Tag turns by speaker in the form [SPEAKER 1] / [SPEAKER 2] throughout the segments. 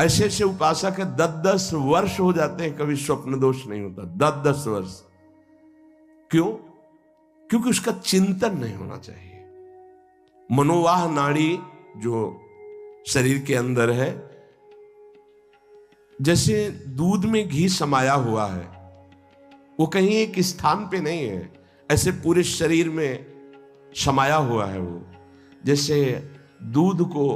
[SPEAKER 1] ऐसे ऐसे उपासक है 10-10 वर्ष हो जाते हैं, कभी स्वप्न दोष नहीं होता। 10-10 वर्ष। क्यों? क्योंकि उसका चिंतन नहीं होना चाहिए। मनोवाह नाड़ी जो शरीर के अंदर है, जैसे दूध में घी समाया हुआ है, वो कहीं एक स्थान पे नहीं है, ऐसे पूरे शरीर में समाया हुआ है। वो जैसे दूध को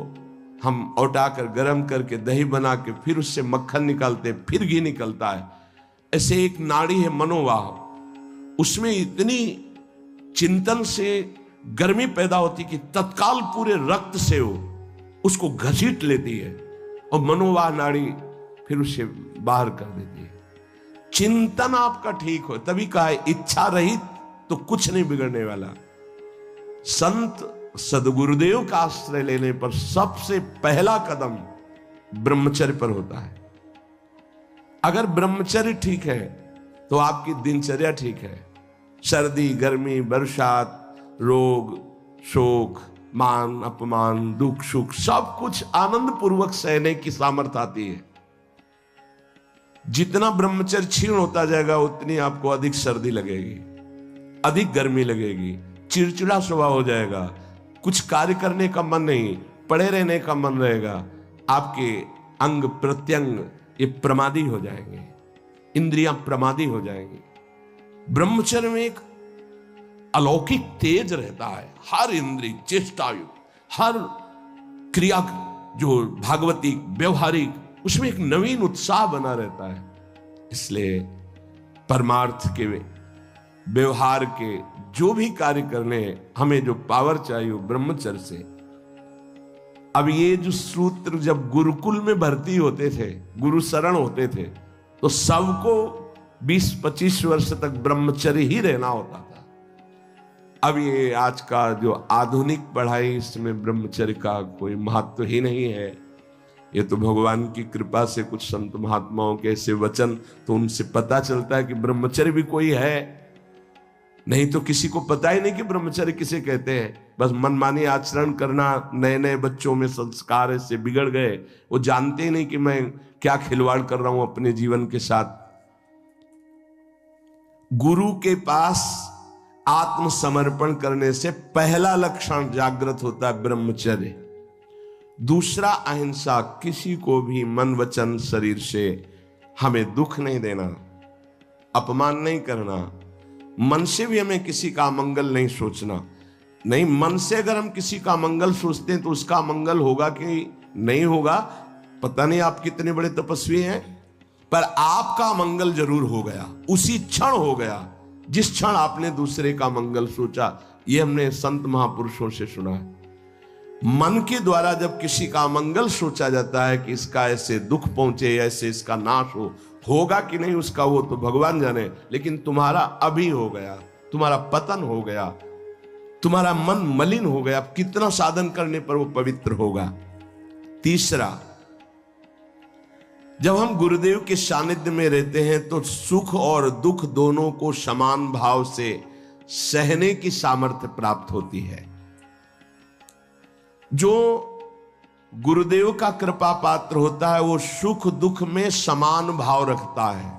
[SPEAKER 1] हम औटाकर गर्म करके दही बना के फिर उससे मक्खन निकालते, फिर घी निकलता है, ऐसे एक नाड़ी है मनोवाह, उसमें इतनी चिंतन से गर्मी पैदा होती कि तत्काल पूरे रक्त से वो उसको घसीट लेती है और मनोवाह नाड़ी फिर उसे बाहर कर देती है। चिंतन आपका ठीक हो, तभी कहा है इच्छा रहित तो कुछ नहीं बिगड़ने वाला। संत सदगुरुदेव का आश्रय लेने पर सबसे पहला कदम ब्रह्मचर्य पर होता है। अगर ब्रह्मचर्य ठीक है तो आपकी दिनचर्या ठीक है। सर्दी, गर्मी, बरसात, रोग, शोक, मान अपमान, दुख सुख, सब कुछ आनंद पूर्वक सहने की सामर्थ्य आती है। जितना ब्रह्मचर्य क्षीण होता जाएगा उतनी आपको अधिक सर्दी लगेगी, अधिक गर्मी लगेगी, चिड़चिड़ा स्वभाव हो जाएगा, कुछ कार्य करने का मन नहीं, पड़े रहने का मन रहेगा, आपके अंग प्रत्यंग ये प्रमादी हो जाएंगे, इंद्रियां प्रमादी हो जाएंगी। ब्रह्मचर्य में एक अलौकिक तेज रहता है, हर इंद्रिय चेष्टायु, हर क्रिया जो भागवतिक व्यवहारिक, उसमें एक नवीन उत्साह बना रहता है। इसलिए परमार्थ के व्यवहार के जो भी कार्य करने हमें जो पावर चाहिए वो ब्रह्मचर्य से। अब ये जो सूत्र जब गुरुकुल में भर्ती होते थे, गुरु शरण होते थे, तो सबको 20-25 वर्ष तक ब्रह्मचर्य ही रहना होता था। अब ये आज का जो आधुनिक पढ़ाई, इसमें ब्रह्मचर्य का कोई महत्व ही नहीं है। ये तो भगवान की कृपा से कुछ संत महात्माओं के ऐसे वचन, तो उनसे पता चलता है कि ब्रह्मचर्य भी कोई है, नहीं तो किसी को पता ही नहीं कि ब्रह्मचर्य किसे कहते हैं। बस मनमानी आचरण करना, नए नए बच्चों में संस्कार ऐसे बिगड़ गए, वो जानते ही नहीं कि मैं क्या खिलवाड़ कर रहा हूं अपने जीवन के साथ। गुरु के पास आत्मसमर्पण करने से पहला लक्षण जागृत होता है ब्रह्मचर्य। दूसरा अहिंसा, किसी को भी मन वचन शरीर से हमें दुख नहीं देना, अपमान नहीं करना, मन से भी हमें किसी का मंगल नहीं सोचना। नहीं, मन से अगर हम किसी का मंगल सोचते हैं तो उसका मंगल होगा कि नहीं होगा पता नहीं, आप कितने बड़े तपस्वी हैं, पर आपका मंगल जरूर हो गया, उसी क्षण हो गया जिस क्षण आपने दूसरे का मंगल सोचा। यह हमने संत महापुरुषों से सुना है। मन के द्वारा जब किसी का मंगल सोचा जाता है कि इसका ऐसे दुख पहुंचे, ऐसे इसका नाश होगा कि नहीं उसका वो तो भगवान जाने, लेकिन तुम्हारा अभी हो गया, तुम्हारा पतन हो गया, तुम्हारा मन मलिन हो गया। कितना साधन करने पर वो पवित्र होगा। तीसरा, जब हम गुरुदेव के सानिध्य में रहते हैं तो सुख और दुख दोनों को समान भाव से सहने की सामर्थ्य प्राप्त होती है। जो गुरुदेव का कृपा पात्र होता है वो सुख दुख में समान भाव रखता है।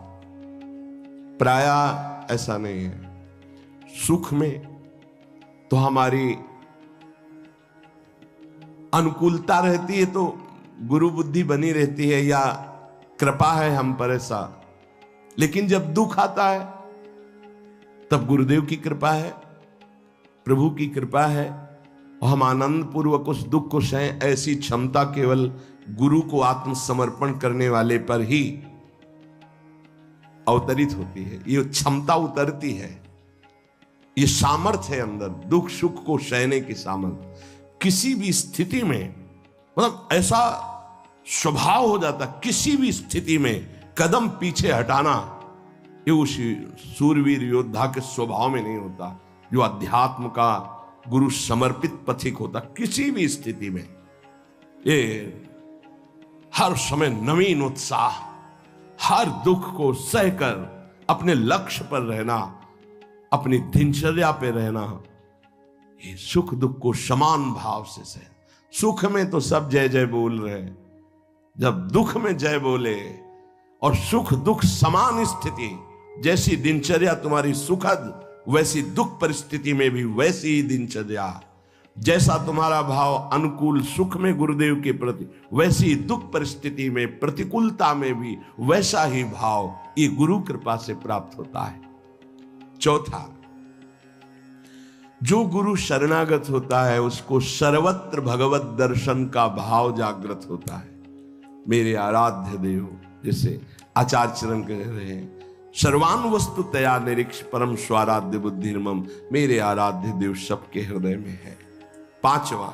[SPEAKER 1] प्रायः ऐसा नहीं है। सुख में तो हमारी अनुकूलता रहती है तो गुरु बुद्धि बनी रहती है या कृपा है हम पर ऐसा, लेकिन जब दुख आता है तब गुरुदेव की कृपा है, प्रभु की कृपा है और हम आनंद पूर्वक उस दुख को सहें। ऐसी क्षमता केवल गुरु को आत्मसमर्पण करने वाले पर ही अवतरित होती है। ये क्षमता उतरती है, ये सामर्थ्य है अंदर, दुख सुख को सहने की सामर्थ्य। किसी भी स्थिति में, मतलब ऐसा स्वभाव हो जाता, किसी भी स्थिति में कदम पीछे हटाना, ये उसी सूरवीर योद्धा के स्वभाव में नहीं होता जो अध्यात्म का गुरु समर्पित पथिक होता। किसी भी स्थिति में ये हर समय नवीन उत्साह, हर दुख को सहकर अपने लक्ष्य पर रहना, अपनी दिनचर्या पे रहना, ये सुख दुख को समान भाव से सह। सुख में तो सब जय जय बोल रहे हैं, जब दुख में जय बोले और सुख दुख समान स्थिति, जैसी दिनचर्या तुम्हारी सुखद वैसी दुख परिस्थिति में भी वैसी ही दिनचर्या, जैसा तुम्हारा भाव अनुकूल सुख में गुरुदेव के प्रति वैसी दुख परिस्थिति में प्रतिकूलता में भी वैसा ही भाव ये गुरु कृपा से प्राप्त होता है। चौथा, जो गुरु शरणागत होता है उसको सर्वत्र भगवत दर्शन का भाव जागृत होता है। मेरे आराध्य देव, जैसे आचार्य चरण कह रहे हैं, सर्वान वस्तु तया निरीक्ष परम स्वाराध्य बुद्धिर्मम, मेरे आराध्य देव सबके हृदय में है। पांचवा,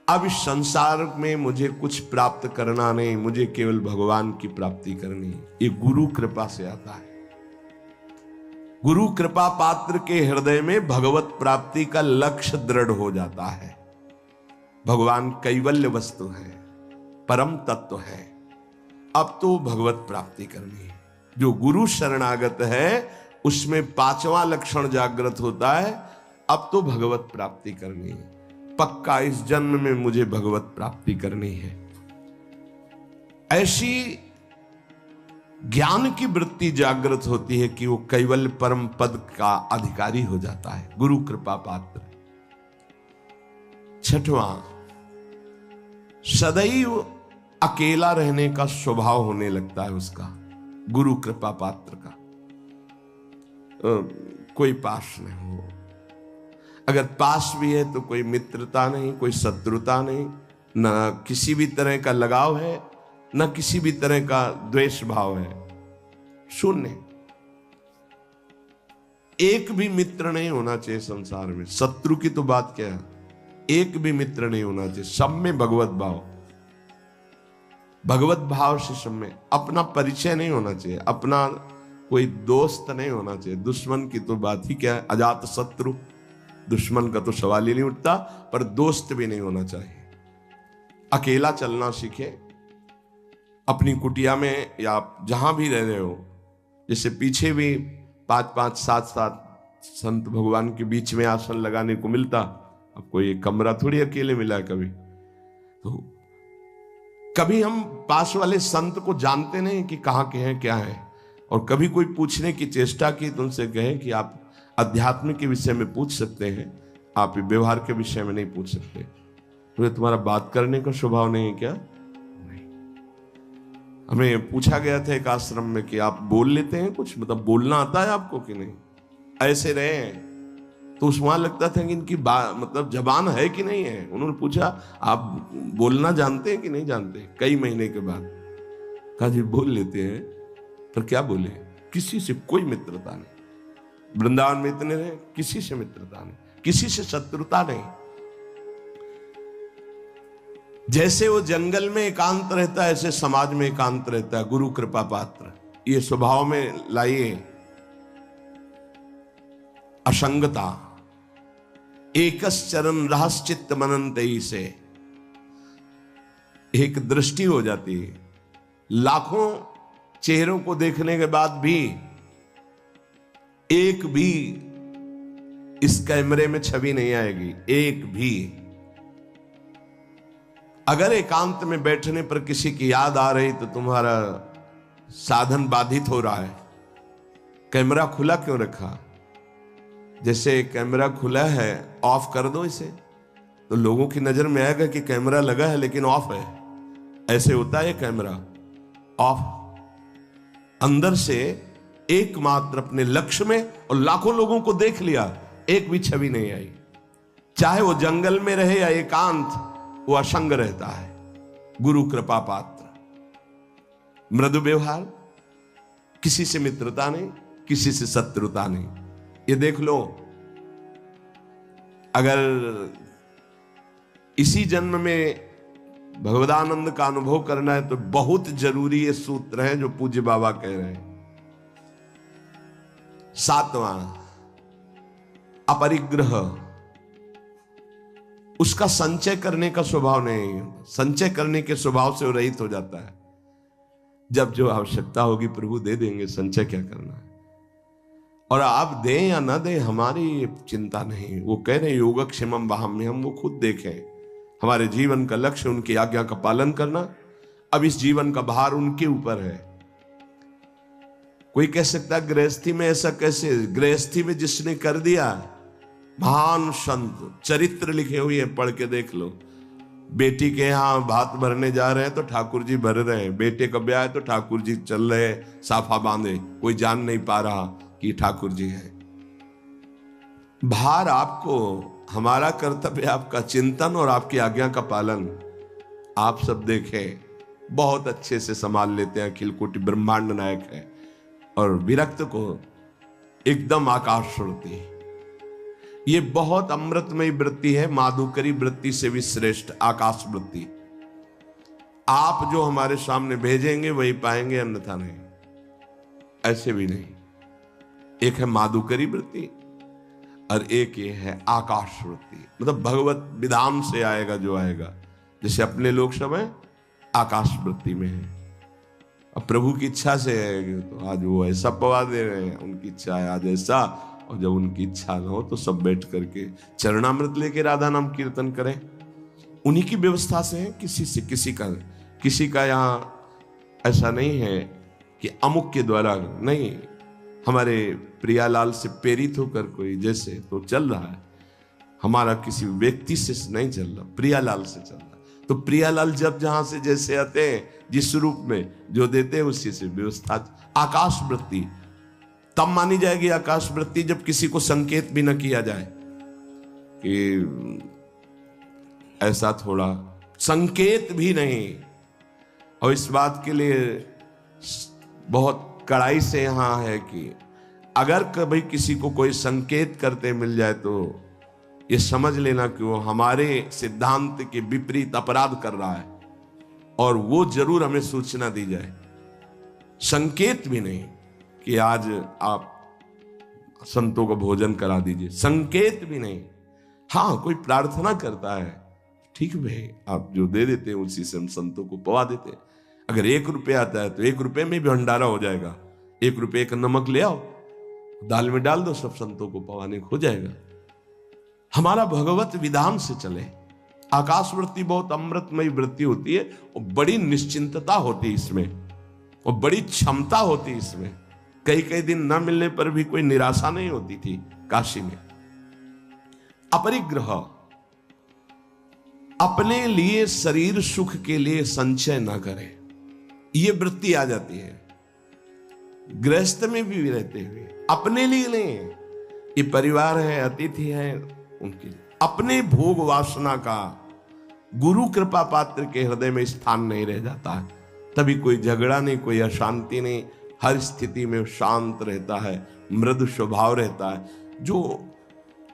[SPEAKER 1] अब इस संसार में मुझे कुछ प्राप्त करना नहीं, मुझे केवल भगवान की प्राप्ति करनी है। ये गुरु कृपा से आता है। गुरु कृपा पात्र के हृदय में भगवत प्राप्ति का लक्ष्य दृढ़ हो जाता है। भगवान कैवल्य वस्तु है, परम तत्व है, अब तो भगवत प्राप्ति करनी है। जो गुरु शरणागत है उसमें पांचवा लक्षण जागृत होता है, अब तो भगवत प्राप्ति करनी है, पक्का इस जन्म में मुझे भगवत प्राप्ति करनी है। ऐसी ज्ञान की वृत्ति जागृत होती है कि वो कैवल्य परम पद का अधिकारी हो जाता है, गुरु कृपा पात्र। छठवां, सदैव अकेला रहने का स्वभाव होने लगता है उसका, गुरु कृपा पात्र का। कोई पास नहीं हो, अगर पास भी है तो कोई मित्रता नहीं, कोई शत्रुता नहीं, ना किसी भी तरह का लगाव है, न किसी भी तरह का द्वेष भाव है, शून्य। एक भी मित्र नहीं होना चाहिए संसार में, शत्रु की तो बात क्या है, एक भी मित्र नहीं होना चाहिए, सब में भगवत भाव, भगवत भाव से सब में। अपना परिचय नहीं होना चाहिए, अपना कोई दोस्त नहीं होना चाहिए, दुश्मन की तो बात ही क्या है, अजात शत्रु, दुश्मन का तो सवाल ही नहीं उठता, पर दोस्त भी नहीं होना चाहिए। अकेला चलना सीखे, अपनी कुटिया में या जहां भी रह रहे हो, जैसे पीछे भी 5-5, 7-7 संत भगवान के बीच में आसन लगाने को मिलता, अब कोई एक कमरा थोड़ी अकेले मिला है कभी। तो कभी हम पास वाले संत को जानते नहीं कि कहाँ के हैं क्या है, और कभी कोई पूछने की चेष्टा की तो उनसे कहें कि आप अध्यात्म के विषय में पूछ सकते हैं, आप व्यवहार के विषय में नहीं पूछ सकते। तो तुम्हारा बात करने का स्वभाव नहीं है क्या? नहीं। हमें पूछा गया था एक आश्रम में कि आप बोल लेते हैं कुछ, मतलब बोलना आता है आपको कि नहीं? ऐसे रहे हैं तो वहां लगता था कि इनकी मतलब जबान है कि नहीं है। उन्होंने पूछा आप बोलना जानते हैं कि नहीं जानते? कई महीने के बाद कहा जी बोल लेते हैं, पर क्या बोले? किसी से कोई मित्रता नहीं। वृंदावन में इतने रहे, किसी से मित्रता नहीं, किसी से शत्रुता नहीं। जैसे वो जंगल में एकांत रहता है, ऐसे समाज में एकांत रहता है। गुरु कृपा पात्र ये स्वभाव में लाइए असंगता। एकस चरण रहस्चित्त मनंतई से एक दृष्टि हो जाती है। लाखों चेहरों को देखने के बाद भी एक भी इस कैमरे में छवि नहीं आएगी, एक भी। अगर एकांत में बैठने पर किसी की याद आ रही तो तुम्हारा साधन बाधित हो रहा है। कैमरा खुला क्यों रखा? जैसे कैमरा खुला है, ऑफ कर दो इसे तो लोगों की नजर में आएगा कि कैमरा लगा है लेकिन ऑफ है। ऐसे होता है कैमरा ऑफ। अंदर से एकमात्र अपने लक्ष्य में, और लाखों लोगों को देख लिया, एक भी छवि नहीं आई। चाहे वो जंगल में रहे या एकांत, वो असंग रहता है। गुरु कृपा पात्र, मृदु व्यवहार, किसी से मित्रता नहीं, किसी से शत्रुता नहीं। ये देख लो, अगर इसी जन्म में भगवदानंद का अनुभव करना है तो बहुत जरूरी ये सूत्र है जो पूज्य बाबा कह रहे हैं। 7वां, अपरिग्रह। उसका संचय करने का स्वभाव नहीं, संचय करने के स्वभाव से वो रहित हो जाता है। जब जो आवश्यकता होगी प्रभु दे देंगे, संचय क्या करना है। और आप दें या ना दें हमारी चिंता नहीं। वो कह रहे योगक्षेमम वहाम्य, हम वो खुद देखें, हमारे जीवन का लक्ष्य उनकी आज्ञा का पालन करना। अब इस जीवन का भार उनके ऊपर है। कोई कह सकता है गृहस्थी में ऐसा कैसे? गृहस्थी में जिसने कर दिया, महान संत चरित्र लिखे हुए हैं, पढ़ के देख लो। बेटी के यहां भात भरने जा रहे हैं तो ठाकुर जी भर रहे हैं, बेटे का ब्याह है तो ठाकुर जी चल रहे हैं साफा बांधे, कोई जान नहीं पा रहा कि ठाकुर जी है। भार आपको, हमारा कर्तव्य आपका चिंतन और आपकी आज्ञा का पालन। आप सब देखें, बहुत अच्छे से संभाल लेते हैं, अखिल कोटि ब्रह्मांड नायक है, और विरक्त को एकदम आकाश छोड़ती। ये बहुत अमृतमयी वृत्ति है, माधुकरी वृत्ति से भी श्रेष्ठ आकाश वृत्ति। आप जो हमारे सामने भेजेंगे वही पाएंगे, अन्यथा नहीं, ऐसे भी नहीं। एक है माधुकरी वृत्ति और एक ये है आकाश वृत्ति, मतलब भगवत विधान से आएगा जो आएगा। जैसे अपने लोग सब हैं आकाश वृत्ति में है, अब प्रभु की इच्छा से है तो आज वो ऐसा पवा दे रहे हैं, उनकी इच्छा है आज ऐसा, और जब उनकी इच्छा न हो तो सब बैठ करके चरणामृत लेके राधा नाम कीर्तन करें। उन्हीं की व्यवस्था से है, किसी से किसी का यहाँ ऐसा नहीं है कि अमुक के द्वारा नहीं। हमारे प्रियालाल से प्रेरित होकर कोई जैसे तो चल रहा है, हमारा किसी व्यक्ति से नहीं चल रहा, प्रियालाल से चल रहा। तो प्रियालाल जब जहां से जैसे आते हैं, जिस रूप में जो देते हैं उसी से व्यवस्था। आकाश वृत्ति तब मानी जाएगी आकाश वृत्ति जब किसी को संकेत भी न किया जाए कि ऐसा, थोड़ा संकेत भी नहीं। और इस बात के लिए बहुत कड़ाई से यहां है कि अगर कभी किसी को कोई संकेत करते मिल जाए तो ये समझ लेना कि वो हमारे सिद्धांत के विपरीत अपराध कर रहा है, और वो जरूर हमें सूचना दी जाए। संकेत भी नहीं कि आज आप संतों को भोजन करा दीजिए, संकेत भी नहीं। हाँ, कोई प्रार्थना करता है, ठीक भाई, आप जो दे देते हैं उसी से हम संतों को पवा देते हैं। अगर 1 रुपया आता है तो 1 रुपये में भी भंडारा हो जाएगा। 1 रुपये का नमक ले आओ, दाल में डाल दो, सब संतों को पवाने हो जाएगा। हमारा भगवत विधान से चले। आकाश वृत्ति बहुत अमृतमयी वृत्ति होती है, और बड़ी निश्चिंतता होती है इसमें, और बड़ी क्षमता होती है इसमें। कई दिन न मिलने पर भी कोई निराशा नहीं होती थी काशी में। अपरिग्रह, अपने लिए शरीर सुख के लिए संचय ना करें, ये वृत्ति आ जाती है। गृहस्थ में भी रहते हुए अपने लिए नहीं, ये परिवार है, अतिथि है, उनके अपने भोग वासना का गुरु कृपा पात्र के हृदय में स्थान नहीं रह जाता है। तभी कोई झगड़ा नहीं, कोई अशांति नहीं, हर स्थिति में शांत रहता है, मृदु स्वभाव रहता है। जो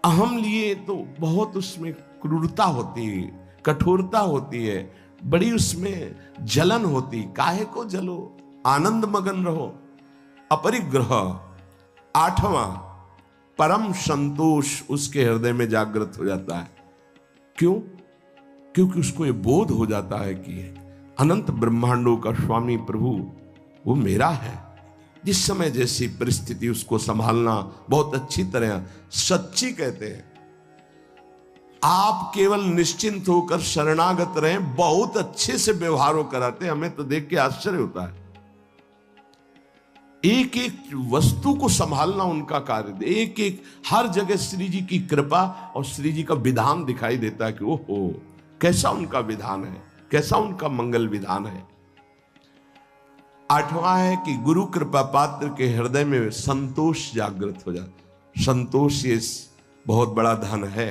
[SPEAKER 1] अहम लिए तो बहुत उसमें क्रूरता होती है, कठोरता होती है, बड़ी उसमें जलन होती। काहे को जलो, आनंद मगन रहो। अपरिग्रह। 8वां, परम संतोष उसके हृदय में जागृत हो जाता है। क्यों? क्योंकि उसको ये बोध हो जाता है कि अनंत ब्रह्मांडों का स्वामी प्रभु वो मेरा है। जिस समय जैसी परिस्थिति उसको संभालना बहुत अच्छी तरह, सच्ची कहते हैं। आप केवल निश्चिंत होकर शरणागत रहें, बहुत अच्छे से व्यवहार कराते। हमें तो देख के आश्चर्य होता है। एक एक वस्तु को संभालना उनका कार्य, एक एक हर जगह श्री जी की कृपा और श्री जी का विधान दिखाई देता है कि ओहो कैसा उनका विधान है, कैसा उनका मंगल विधान है। 8वां है कि गुरु कृपा पात्र के हृदय में संतोष जागृत हो जाए। संतोष ये बहुत बड़ा धन है।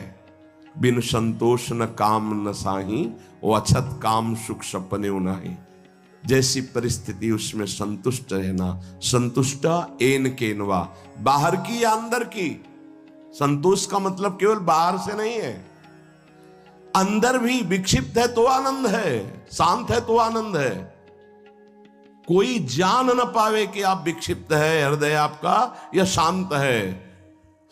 [SPEAKER 1] बिन संतोष न काम न साही, वो अछत काम सुख सपने नाही। जैसी परिस्थिति उसमें संतुष्ट रहना। संतुष्ट एन केनवा, बाहर की या अंदर की। संतोष का मतलब केवल बाहर से नहीं है, अंदर भी विक्षिप्त है तो आनंद है, शांत है तो आनंद है। कोई जान न पावे कि आप विक्षिप्त है, हृदय आपका या शांत है।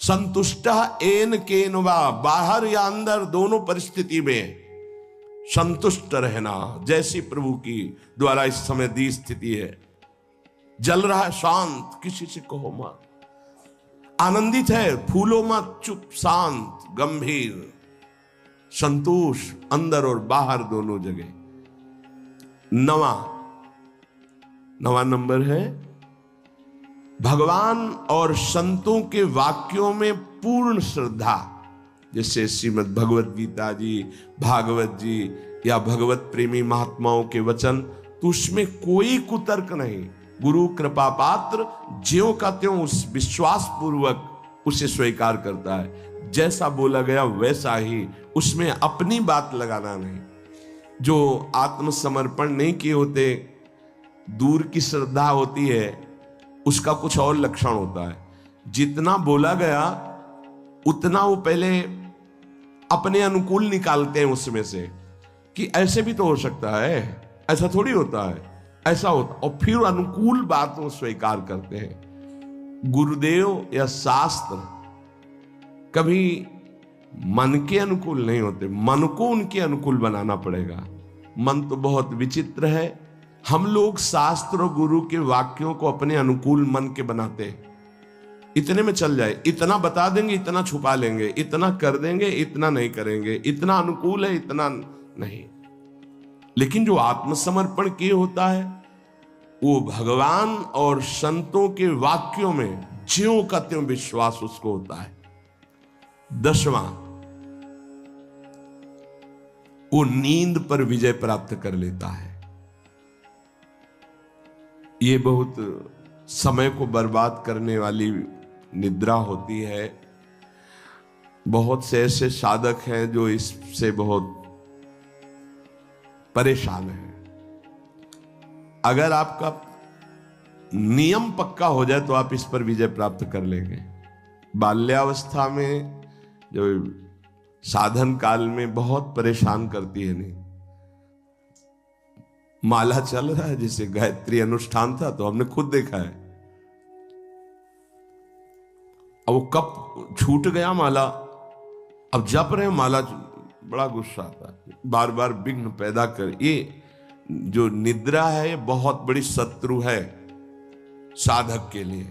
[SPEAKER 1] संतुष्ट एन केनवा, बाहर या अंदर दोनों परिस्थिति में संतुष्ट रहना। जैसी प्रभु की द्वारा इस समय दी स्थिति है, जल रहा है शांत, किसी से कहो मत। आनंदित है, फूलो मत, चुप शांत गंभीर। संतोष अंदर और बाहर दोनों जगह। नवा नंबर है भगवान और संतों के वाक्यों में पूर्ण श्रद्धा। जैसे श्रीमद् भगवत गीता जी, भागवत जी या भगवत प्रेमी महात्माओं के वचन, तो उसमें कोई कुतर्क नहीं। गुरु कृपा पात्र ज्यों का त्यों उस विश्वास पूर्वक उसे स्वीकार करता है। जैसा बोला गया वैसा ही, उसमें अपनी बात लगाना नहीं। जो आत्मसमर्पण नहीं किए होते, दूर की श्रद्धा होती है, उसका कुछ और लक्षण होता है। जितना बोला गया उतना वो पहले अपने अनुकूल निकालते हैं उसमें से, कि ऐसे भी तो हो सकता है, ऐसा थोड़ी होता है, ऐसा होता, और फिर अनुकूल बात वो स्वीकार करते हैं। गुरुदेव या शास्त्र कभी मन के अनुकूल नहीं होते, मन को उनके अनुकूल बनाना पड़ेगा। मन तो बहुत विचित्र है। हम लोग शास्त्र और गुरु के वाक्यों को अपने अनुकूल मन के बनाते हैं। इतने में चल जाए, इतना बता देंगे, इतना छुपा लेंगे, इतना कर देंगे, इतना नहीं करेंगे, इतना अनुकूल है, इतना नहीं। लेकिन जो आत्मसमर्पण किए होता है, वो भगवान और संतों के वाक्यों में ज्यों का त्यों विश्वास उसको होता है। 10वां, वो नींद पर विजय प्राप्त कर लेता है। ये बहुत समय को बर्बाद करने वाली निद्रा होती है। बहुत से ऐसे साधक हैं जो इससे बहुत परेशान हैं। अगर आपका नियम पक्का हो जाए तो आप इस पर विजय प्राप्त कर लेंगे। बाल्यावस्था में जो साधन काल में बहुत परेशान करती है। नहीं, माला चल रहा है, जैसे गायत्री अनुष्ठान था तो हमने खुद देखा है, अब वो कब छूट गया माला, अब जप रहे माला, बड़ा गुस्सा आता है, बार बार विघ्न पैदा कर। ये जो निद्रा है, ये बहुत बड़ी शत्रु है साधक के लिए।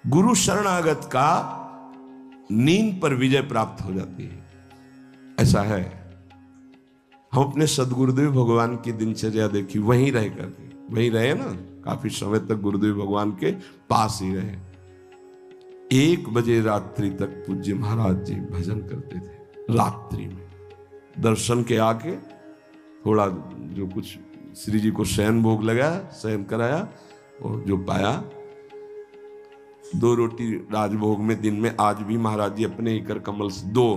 [SPEAKER 1] गुरु शरणागत का नींद पर विजय प्राप्त हो जाती है, ऐसा है। हम अपने सदगुरुदेव भगवान की दिनचर्या देखी, वहीं रह करके, वहीं रहे ना, काफी समय तक गुरुदेव भगवान के पास ही रहे। 1 बजे रात्रि तक पूज्य महाराज जी भजन करते थे। रात्रि में दर्शन के आके थोड़ा जो कुछ श्री जी को शयन भोग लगाया, शयन कराया, और जो पाया 2 रोटी राजभोग में दिन में, आज भी महाराज जी अपने ही कर कमल से 2,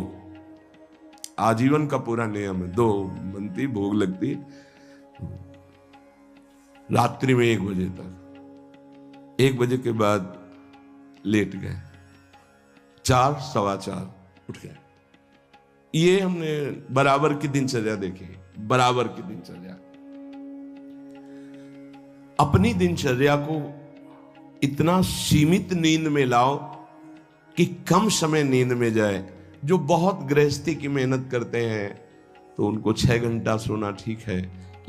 [SPEAKER 1] आजीवन का पूरा नियम है, 2 बनती, भोग लगती। रात्रि में 1 बजे तक, 1 बजे के बाद लेट गए, 4, 4:15 उठ गए। ये हमने बराबर की दिनचर्या देखी, बराबर की दिनचर्या। अपनी दिनचर्या को इतना सीमित नींद में लाओ कि कम समय नींद में जाए। जो बहुत गृहस्थी की मेहनत करते हैं तो उनको 6 घंटा सोना ठीक है,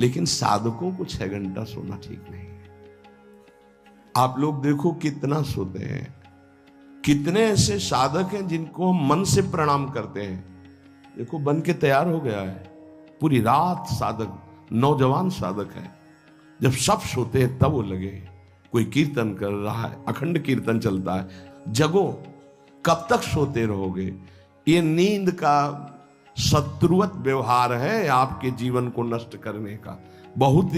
[SPEAKER 1] लेकिन साधकों को 6 घंटा सोना ठीक नहीं है। आप लोग देखो कितना सोते हैं। कितने ऐसे साधक हैं जिनको हम मन से प्रणाम करते हैं। देखो बन के तैयार हो गया है, पूरी रात साधक, नौजवान साधक है। जब सब सोते हैं तब वो लगे, कोई कीर्तन कर रहा है, अखंड कीर्तन चलता है। जगो, कब तक सोते रहोगे? ये नींद का शत्रुवत व्यवहार है आपके जीवन को नष्ट करने का। बहुत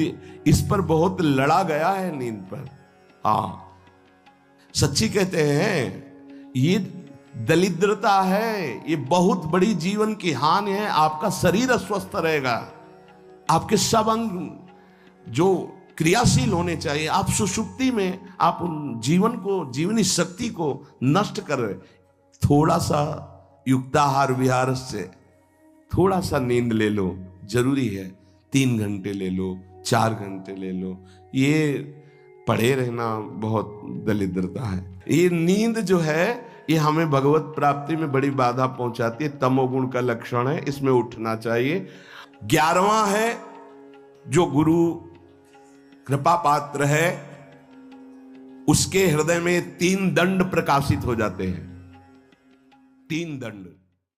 [SPEAKER 1] इस पर बहुत लड़ा गया है नींद पर। हाँ, सच्ची कहते हैं, ये दरिद्रता है, ये बहुत बड़ी जीवन की हानि है। आपका शरीर अस्वस्थ रहेगा, आपके सब अंग जो क्रियाशील होने चाहिए, आप सुषुप्ति में आप उन जीवन को, जीवनी शक्ति को नष्ट कर रहे। थोड़ा सा युक्ताहार विहार से थोड़ा सा नींद ले लो, जरूरी है। 3 घंटे ले लो, 4 घंटे ले लो। ये पड़े रहना बहुत दरिद्रता है। ये नींद जो है, ये हमें भगवत प्राप्ति में बड़ी बाधा पहुंचाती है, तमोगुण का लक्षण है, इसमें उठना चाहिए। 11वां है, जो गुरु कृपा पात्र है उसके हृदय में 3 दंड प्रकाशित हो जाते हैं। 3 दंड।